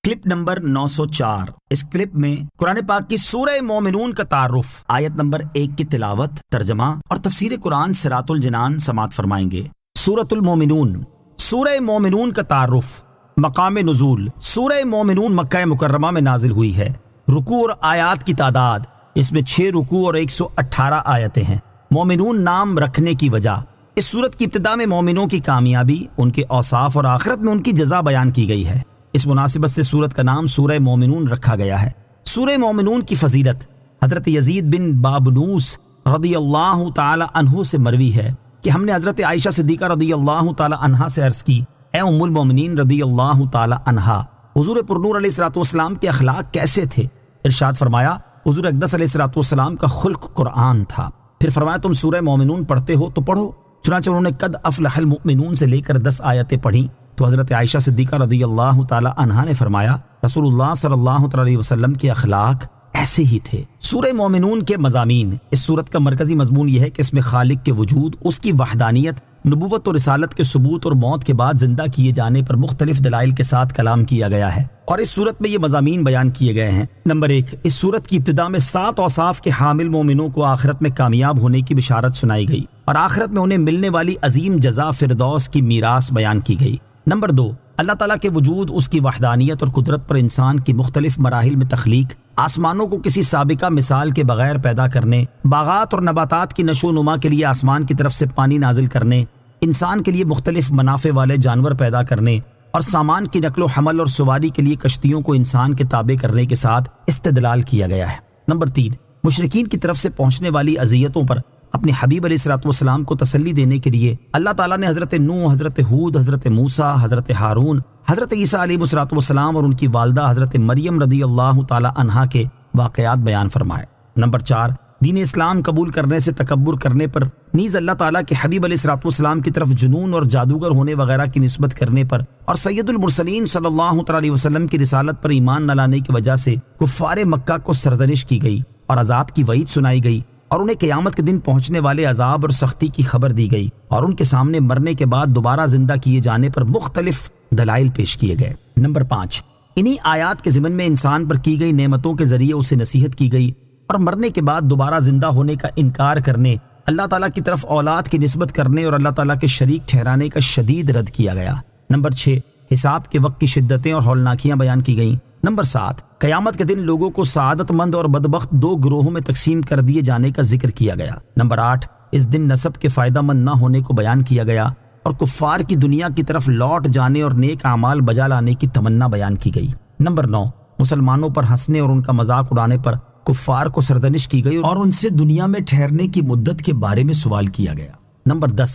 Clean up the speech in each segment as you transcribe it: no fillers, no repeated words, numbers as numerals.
Clip number 904۔ اس clip میں قرآن پاک کی سورہ مومنون کا تعارف، آیت نمبر 1 کی تلاوت، ترجمہ اور تفسیر قرآن صراط الجنان سماعت فرمائیں گے۔ سورۃ المومنون، سورہ مومنون کا تعارف۔ مقام نزول، سورہ مومنون مکہ مکرمہ میں نازل ہوئی ہے۔ رکوع اور آیات کی تعداد، اس میں 6 رکوع اور 118 آیتیں ہیں۔ مومنون نام رکھنے کی وجہ، اس سورت کی ابتدا میں مومنوں کی کامیابی، ان کے اوصاف اور آخرت میں ان کی جزا بیان کی گئی ہے۔ اس مناسبت سے سورت کا نام سورہ مومنون رکھا گیا ہے۔ سورہ مومنون کی فضیلت حضرت یزید بن بابنوس رضی اللہ تعالی عنہ سے مروی ہے کہ ہم نے حضرت عائشہ صدیقہ رضی اللہ تعالی عنہا سے عرض کی، اے ام المومنین رضی اللہ تعالی عنہا، حضور پرنور علیہ الصلوۃ والسلام کے اخلاق کیسے تھے؟ ارشاد فرمایا، حضور اقدس علیہ الصلوۃ والسلام کا خلق قرآن تھا۔ پھر فرمایا، تم سورہ مومنون پڑھتے ہو تو پڑھو۔ چنانچہ انہوں نے قد افلح المؤمنون سے لے کر 10 آیتیں پڑھیں تو حضرت عائشہ صدیقہ رضی اللہ تعالی عنہا نے فرمایا، رسول اللہ صلی اللہ تعالی علیہ وسلم کے اخلاق ایسے ہی تھے۔ سورہ مومنون کے مضامین، اس سورت کا مرکزی مضمون یہ ہے کہ اس میں خالق کے وجود، اس کی وحدانیت، نبوت اور رسالت کے ثبوت اور موت کے بعد زندہ کیے جانے پر مختلف دلائل کے ساتھ کلام کیا گیا ہے، اور اس سورت میں یہ مضامین بیان کیے گئے ہیں۔ نمبر 1، اس سورت کی ابتدا میں 7 اوصاف کے حامل مومنوں کو آخرت میں کامیاب ہونے کی بشارت سنائی گئی، اور آخرت میں انہیں ملنے والی عظیم جزا فردوس کی میراث بیان کی گئی۔ نمبر 2، اللہ تعالیٰ کے وجود، اس کی وحدانیت اور قدرت پر انسان کی مختلف مراحل میں تخلیق، آسمانوں کو کسی سابقہ مثال کے بغیر پیدا کرنے، باغات اور نباتات کی نشو و نما کے لیے آسمان کی طرف سے پانی نازل کرنے، انسان کے لیے مختلف منافع والے جانور پیدا کرنے، اور سامان کی نقل و حمل اور سواری کے لیے کشتیوں کو انسان کے تابع کرنے کے ساتھ استدلال کیا گیا ہے۔ نمبر 3، مشرکین کی طرف سے پہنچنے والی اذیتوں پر اپنے حبیب علیہ الصلوۃ والسلام کو تسلی دینے کے لیے اللہ تعالیٰ نے حضرت نوح، حضرت ہود، حضرت موسیٰ، حضرت ہارون، حضرت عیسیٰ علیہ الصلوۃ والسلام اور ان کی والدہ حضرت مریم رضی اللہ تعالی عنہا کے واقعات بیان فرمائے۔ نمبر 4، دین اسلام قبول کرنے سے تکبر کرنے پر نیز اللہ تعالیٰ کے حبیب علیہ الصلوۃ والسلام کی طرف جنون اور جادوگر ہونے وغیرہ کی نسبت کرنے پر، اور سید المرسلین صلی اللہ علیہ وسلم کی رسالت پر ایمان نہ لانے کی وجہ سے کفار مکہ کو سرزنش کی گئی اور عذاب کی وعید سنائی گئی، اور انہیں قیامت کے دن پہنچنے والے عذاب اور سختی کی خبر دی گئی، اور ان کے سامنے مرنے کے بعد دوبارہ زندہ کیے جانے پر مختلف دلائل پیش کیے گئے۔ نمبر 5، انہی آیات کے ضمن میں انسان پر کی گئی نعمتوں کے ذریعے اسے نصیحت کی گئی، اور مرنے کے بعد دوبارہ زندہ ہونے کا انکار کرنے، اللہ تعالیٰ کی طرف اولاد کی نسبت کرنے اور اللہ تعالیٰ کے شریک ٹھہرانے کا شدید رد کیا گیا۔ نمبر 6، حساب کے وقت کی شدتیں اور ہولناکیاں بیان کی گئیں۔ نمبر 7، قیامت کے دن لوگوں کو سعادت مند اور بدبخت 2 گروہوں میں تقسیم کر دیے جانے کا ذکر کیا گیا۔ نمبر 8، اس دن نسب کے فائدہ مند نہ ہونے کو بیان کیا گیا، اور کفار کی دنیا کی طرف لوٹ جانے اور نیک اعمال بجا لانے کی تمنا بیان کی گئی۔ نمبر 9، مسلمانوں پر ہنسنے اور ان کا مذاق اڑانے پر کفار کو سرزنش کی گئی اور ان سے دنیا میں ٹھہرنے کی مدت کے بارے میں سوال کیا گیا۔ نمبر 10،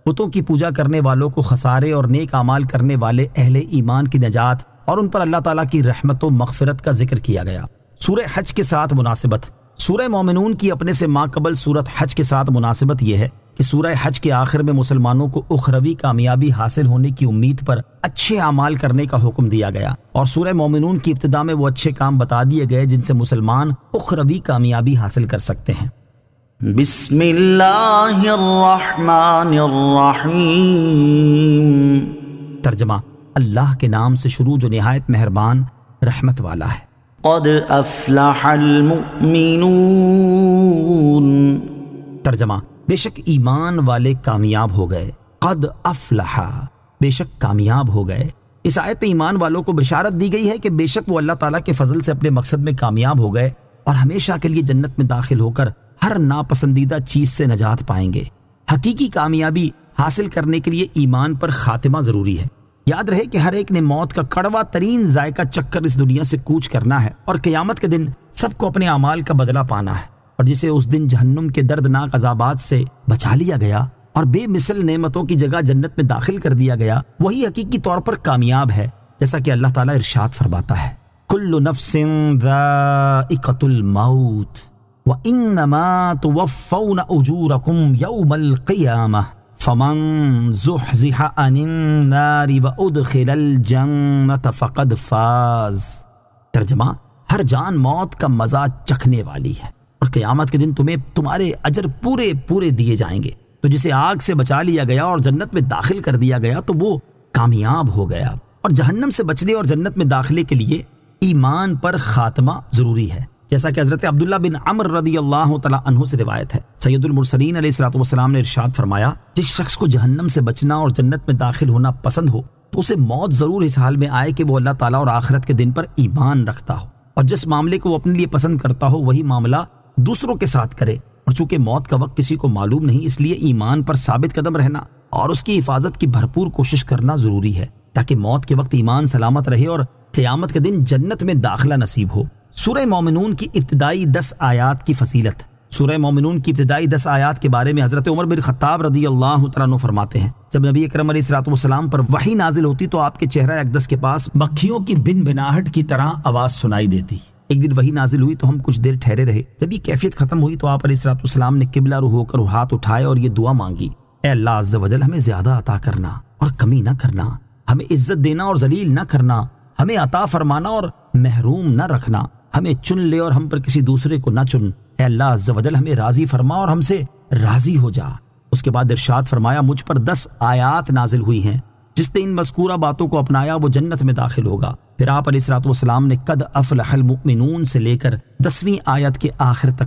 بتوں کی پوجا کرنے والوں کو خسارے اور نیک اعمال کرنے والے اہل ایمان کی نجات اور ان پر اللہ تعالیٰ کی رحمت و مغفرت کا ذکر کیا گیا۔ سورہ حج کے ساتھ مناسبت، سورہ مومنون کی اپنے سے ماقبل سورت حج کے ساتھ مناسبت یہ ہے کہ سورہ حج کے آخر میں مسلمانوں کو اخروی کامیابی حاصل ہونے کی امید پر اچھے اعمال کرنے کا حکم دیا گیا، اور سورہ مومنون کی ابتدا میں وہ اچھے کام بتا دیے گئے جن سے مسلمان اخروی کامیابی حاصل کر سکتے ہیں۔ بسم اللہ الرحمن الرحیم۔ ترجمہ، اللہ کے نام سے شروع جو نہایت مہربان رحمت والا ہے۔ قد افلح المؤمنون۔ ترجمہ، بے شک ایمان والے کامیاب ہو گئے۔ قد افلح، بے شک کامیاب ہو گئے۔ اس آیت میں ایمان والوں کو بشارت دی گئی ہے کہ بے شک وہ اللہ تعالیٰ کے فضل سے اپنے مقصد میں کامیاب ہو گئے اور ہمیشہ کے لیے جنت میں داخل ہو کر ہر ناپسندیدہ چیز سے نجات پائیں گے۔ حقیقی کامیابی حاصل کرنے کے لیے ایمان پر خاتمہ ضروری ہے۔ یاد رہے کہ ہر ایک نے موت کا کڑوا ترین ذائقہ چکھ کر اس دنیا سے کوچ کرنا ہے، اور قیامت کے دن سب کو اپنے اعمال کا بدلہ پانا ہے، اور جسے اس دن جہنم کے دردناک عذابات سے بچا لیا گیا اور بے مثل نعمتوں کی جگہ جنت میں داخل کر دیا گیا، وہی حقیقی طور پر کامیاب ہے، جیسا کہ اللہ تعالیٰ ارشاد فرماتا ہے، کل نفس ذائقۃ الموت وانما توفون اجورکم یوم القیامہ فمن زحزح عن النار وادخل الجنة فقد فاز۔ ترجمہ، ہر جان موت کا مزہ چکھنے والی ہے، اور قیامت کے دن تمہیں تمہارے اجر پورے دیے جائیں گے، تو جسے آگ سے بچا لیا گیا اور جنت میں داخل کر دیا گیا تو وہ کامیاب ہو گیا، اور جہنم سے بچنے اور جنت میں داخلے کے لیے ایمان پر خاتمہ ضروری ہے، جیسا کہ حضرت عبداللہ بن عمر رضی اللہ تعالیٰ عنہ سے روایت ہے۔ سید المرسلین علیہ الصلوۃ والسلام نے ارشاد فرمایا، جس شخص کو جہنم سے بچنا اور جنت میں داخل ہونا پسند ہو تو اسے موت ضرور اس حال میں آئے کہ وہ اللہ تعالیٰ اور آخرت کے دن پر ایمان رکھتا ہو، اور جس معاملے کو وہ اپنے لیے پسند کرتا ہو وہی معاملہ دوسروں کے ساتھ کرے، اور چونکہ موت کا وقت کسی کو معلوم نہیں، اس لیے ایمان پر ثابت قدم رہنا اور اس کی حفاظت کی بھرپور کوشش کرنا ضروری ہے تاکہ موت کے وقت ایمان سلامت رہے اور قیامت کے دن جنت میں داخلہ نصیب ہو۔ سورہ مومنون کی ابتدائی 10 آیات کی فصیلت۔ سورہ مومنون کی ابتدائی 10 آیات کے بارے میں حضرت عمر بن خطاب رضی اللہ تعالیٰ عنہ فرماتے ہیں، جب نبی اکرم علیہ الصلوۃ والسلام پر وحی نازل ہوتی تو آپ کے چہرہ اقدس کے پاس مکھیوں کی بن بناہٹ کی طرح آواز سنائی دیتی۔ ایک دن وحی نازل ہوئی تو ہم کچھ دیر ٹھہرے رہے، جب یہ کیفیت ختم ہوئی تو آپ علیہ الصلوۃ والسلام نے قبلہ رو ہو کر ہاتھ اٹھائے اور یہ دعا مانگی، اے اللہ عز و جل ہمیں زیادہ عطا کرنا اور کمی نہ کرنا، ہمیں عزت دینا اور ذلیل نہ کرنا، ہمیں عطا فرمانا اور محروم نہ رکھنا، ہمیں چن لے اور ہم پر کسی دوسرے کو نہ چن، اے اللہ عز و جل ہمیں راضی فرما اور ہم سے راضی ہو جا۔ اس کے بعد ارشاد فرمایا، مجھ پر 10 آیات نازل ہوئی ہیں، جس نے ان مذکورہ باتوں کو اپنایا وہ جنت میں داخل ہوگا۔ پھر آپ علیہ الصلوۃ والسلام نے قد افلح المؤمنون سے لے کر 10ویں آیت کے آخر تک